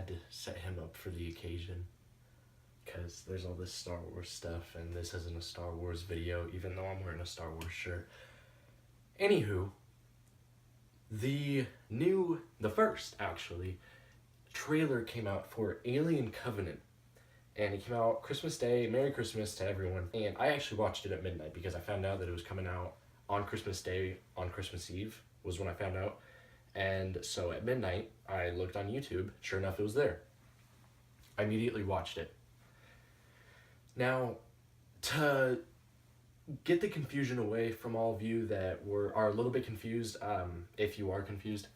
had to set him up for the occasion. Because there's all this Star Wars stuff, and this isn't a Star Wars video, even though I'm wearing a Star Wars shirt. Anywho, the first, actually, trailer came out for Alien Covenant. And it came out Christmas Day. Merry Christmas to everyone. And I actually watched it at midnight because I found out that it was coming out on Christmas Day, on Christmas Eve was when I found out. And so at midnight, I looked on YouTube. Sure enough, it was there. I immediately watched it. Now, to get the confusion away from all of you that are a little bit confused, if you are confused,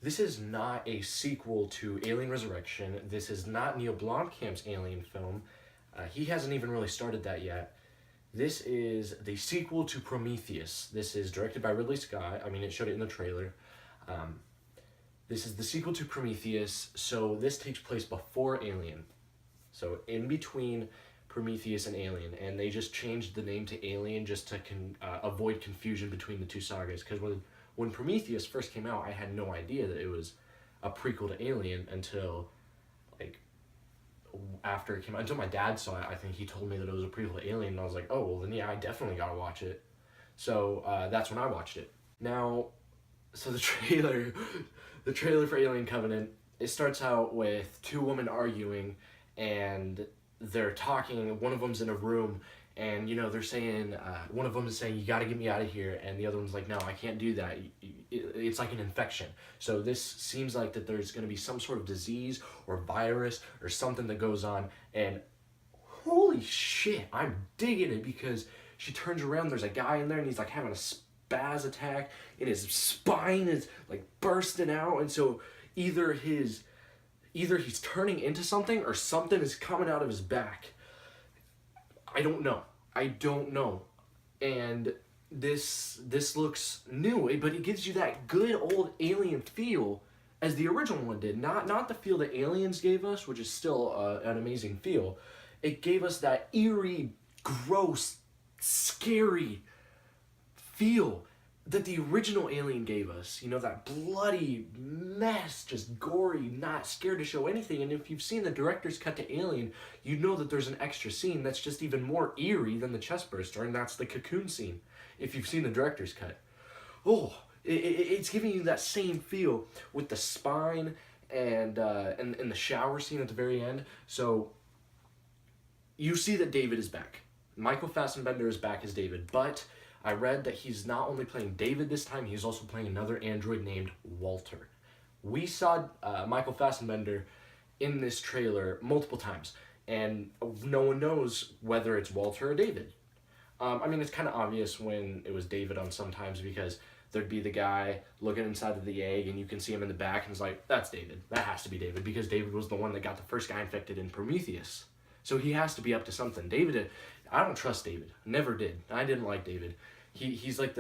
this is not a sequel to Alien Resurrection. This is not Neil Blomkamp's Alien film. He hasn't even really started that yet. This is the sequel to Prometheus. This is directed by Ridley Scott. I mean, it showed it in the trailer. This is the sequel to Prometheus, so this takes place before Alien. So in between Prometheus and Alien, and they just changed the name to Alien just to avoid confusion between the two sagas, because when Prometheus first came out, I had no idea that it was a prequel to Alien until, like, after it came out. Until my dad saw it, I think he told me that it was a prequel to Alien, and I was like, oh, well, then yeah, I definitely gotta watch it. So that's when I watched it. Now, so the trailer for Alien Covenant, it starts out with two women arguing, and they're talking. One of them's in a room, and they're saying, one of them is saying, you got to get me out of here, and the other one's like, no, I can't do that. It's like an infection. So this seems like that there's going to be some sort of disease or virus or something that goes on, and holy shit, I'm digging it, because she turns around, there's a guy in there, and he's like having a spaz attack, and his spine is like bursting out, and so either he's turning into something or something is coming out of his back. I don't know. And this looks new, but it gives you that good old Alien feel as the original one did. Not the feel that Aliens gave us, which is still an amazing feel. It gave us that eerie, gross, scary feel that the original Alien gave us. That bloody mess, just gory, not scared to show anything. And if you've seen the director's cut to Alien, you know that there's an extra scene that's just even more eerie than the chest burster, and that's the cocoon scene, if you've seen the director's cut. Oh, it's giving you that same feel with the spine and the shower scene at the very end. So you see that David is back. Michael Fassbender is back as David, but I read that he's not only playing David this time, he's also playing another android named Walter. We saw Michael Fassbender in this trailer multiple times, and no one knows whether it's Walter or David. I mean, it's kind of obvious when it was David on sometimes, because there'd be the guy looking inside of the egg, and you can see him in the back, and it's like, that's David. That has to be David, because David was the one that got the first guy infected in Prometheus. So he has to be up to something. David, I don't trust David. Never did. I didn't like David. He's like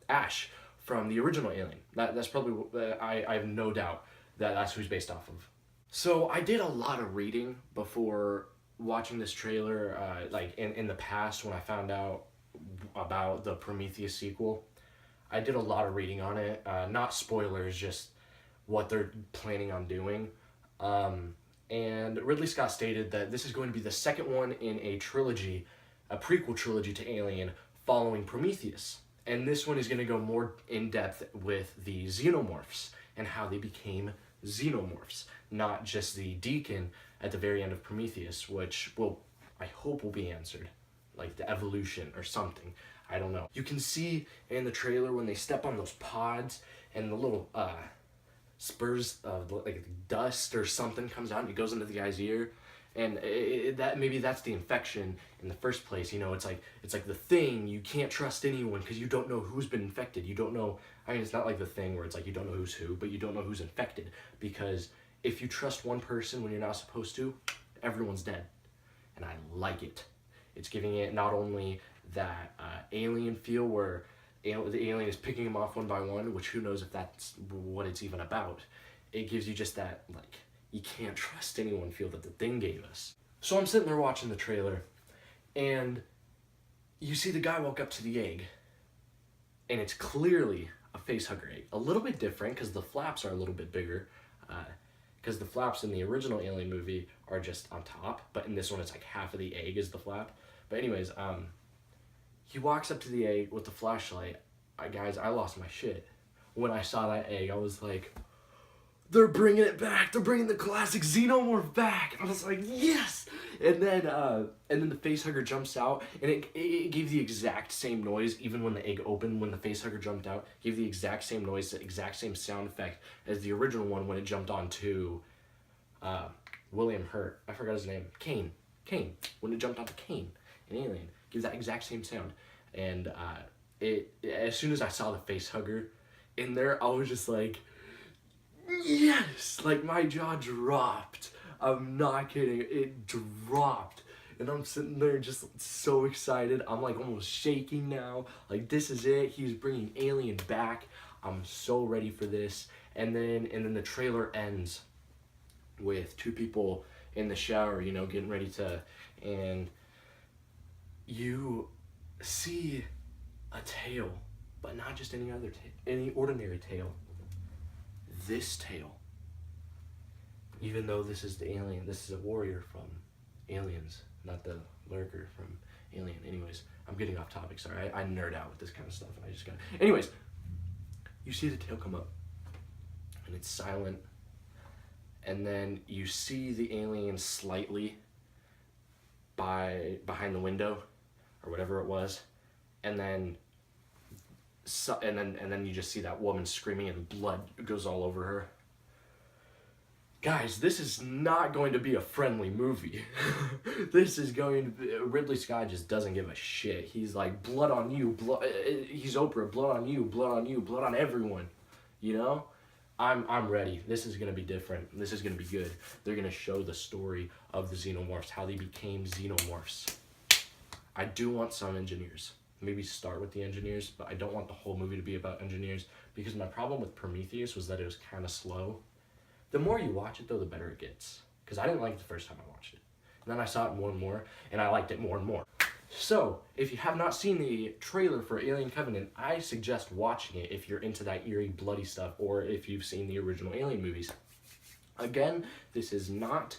Ash from the original Alien. That's probably, I have no doubt that that's who he's based off of. So I did a lot of reading before watching this trailer, like in the past when I found out about the Prometheus sequel. I did a lot of reading on it, not spoilers, just what they're planning on doing. And Ridley Scott stated that this is going to be the second one in a trilogy, a prequel trilogy to Alien, following Prometheus. And this one is going to go more in depth with the xenomorphs and how they became xenomorphs, not just the deacon at the very end of Prometheus, which I hope will be answered, like the evolution or something. I don't know. You can see in the trailer when they step on those pods and the little spurs of like dust or something comes out and it goes into the guy's ear. And maybe that's the infection in the first place. It's like the Thing. You can't trust anyone because you don't know who's been infected. You don't know. I mean, it's not like the Thing where it's like you don't know who's who, but you don't know who's infected, because if you trust one person when you're not supposed to, everyone's dead. And I like it. It's giving it not only that alien feel where the alien is picking them off one by one, which who knows if that's what it's even about. It gives you just that, like, you can't trust anyone feel that the Thing gave us. So I'm sitting there watching the trailer, and you see the guy walk up to the egg, and it's clearly a facehugger egg. A little bit different because the flaps are a little bit bigger. because the flaps in the original Alien movie are just on top, but in this one it's like half of the egg is the flap. But anyways, he walks up to the egg with the flashlight. Guys, I lost my shit. When I saw that egg, I was like, they're bringing it back. They're bringing the classic xenomorph back. I was like, yes. And then the facehugger jumps out, and it gave the exact same noise even when the egg opened. When the facehugger jumped out, gave the exact same noise, the exact same sound effect as the original one when it jumped onto William Hurt. I forgot his name. Kane. When it jumped onto Kane in Alien, gives that exact same sound. And as soon as I saw the facehugger in there, I was just like, yes! Like, my jaw dropped. I'm not kidding. It dropped. And I'm sitting there just so excited. I'm like almost shaking now. Like, this is it. He's bringing Alien back. I'm so ready for this. And then the trailer ends with two people in the shower, you know, getting ready to, and you see a tail, but not just any other any ordinary tail. This tail. Even though this is the alien, this is a warrior from Aliens, not the lurker from Alien. Anyways, I'm getting off topic, sorry. I nerd out with this kind of stuff, and I just got. Anyways, you see the tail come up, and it's silent, and then you see the alien slightly behind the window, or whatever it was, and then you just see that woman screaming, and blood goes all over her. Guys, this is not going to be a friendly movie. This is going to be, Ridley Scott just doesn't give a shit. He's like, blood on you, blood. He's Oprah, blood on you, blood on you, blood on everyone. You know, I'm ready. This is gonna be different. This is gonna be good. They're gonna show the story of the xenomorphs, how they became xenomorphs. I do want some engineers. Maybe start with the engineers, but I don't want the whole movie to be about engineers, because my problem with Prometheus was that it was kind of slow. The more you watch it, though, the better it gets. Because I didn't like it the first time I watched it. And then I saw it more and more, and I liked it more and more. So, if you have not seen the trailer for Alien Covenant, I suggest watching it if you're into that eerie, bloody stuff, or if you've seen the original Alien movies. Again, this is not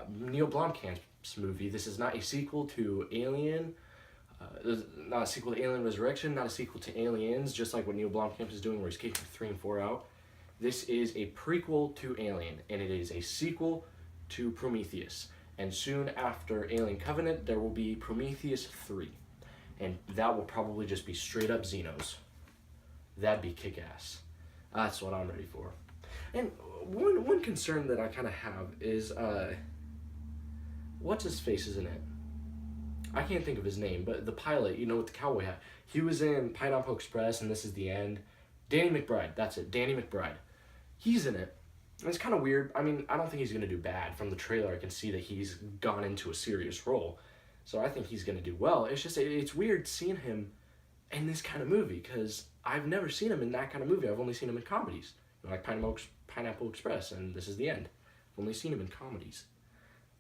Neil Blomkamp's movie. This is not a sequel to Alien. Not a sequel to Alien Resurrection, not a sequel to Aliens, just like what Neil Blomkamp is doing, where he's kicking 3 and 4 out. This is a prequel to Alien, and it is a sequel to Prometheus. And soon after Alien Covenant, there will be Prometheus 3. And that will probably just be straight up Xenos. That'd be kick-ass. That's what I'm ready for. And one concern that I kind of have is, what's his face is in it? I can't think of his name, but the pilot, you know, with the cowboy hat. He was in Pineapple Express, and This Is the End. Danny McBride, that's it, Danny McBride. He's in it. And it's kind of weird. I mean, I don't think he's going to do bad. From the trailer, I can see that he's gone into a serious role. So I think he's going to do well. It's just, it's weird seeing him in this kind of movie, because I've never seen him in that kind of movie. I've only seen him in comedies. Like Pineapple Express and This Is the End. I've only seen him in comedies.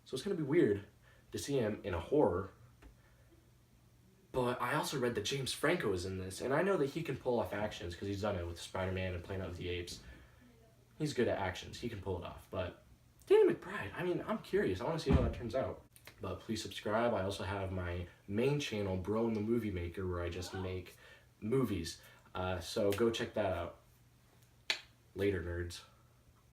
So it's going to be weird to see him in a horror. But I also read that James Franco is in this, and I know that he can pull off actions because he's done it with Spider-Man and Planet of the Apes. He's good at actions. He can pull it off. But Danny McBride, I mean, I'm curious. I want to see how that turns out. But please subscribe. I also have my main channel, Bro and the Movie Maker, where I just make movies. So go check that out. Later, nerds.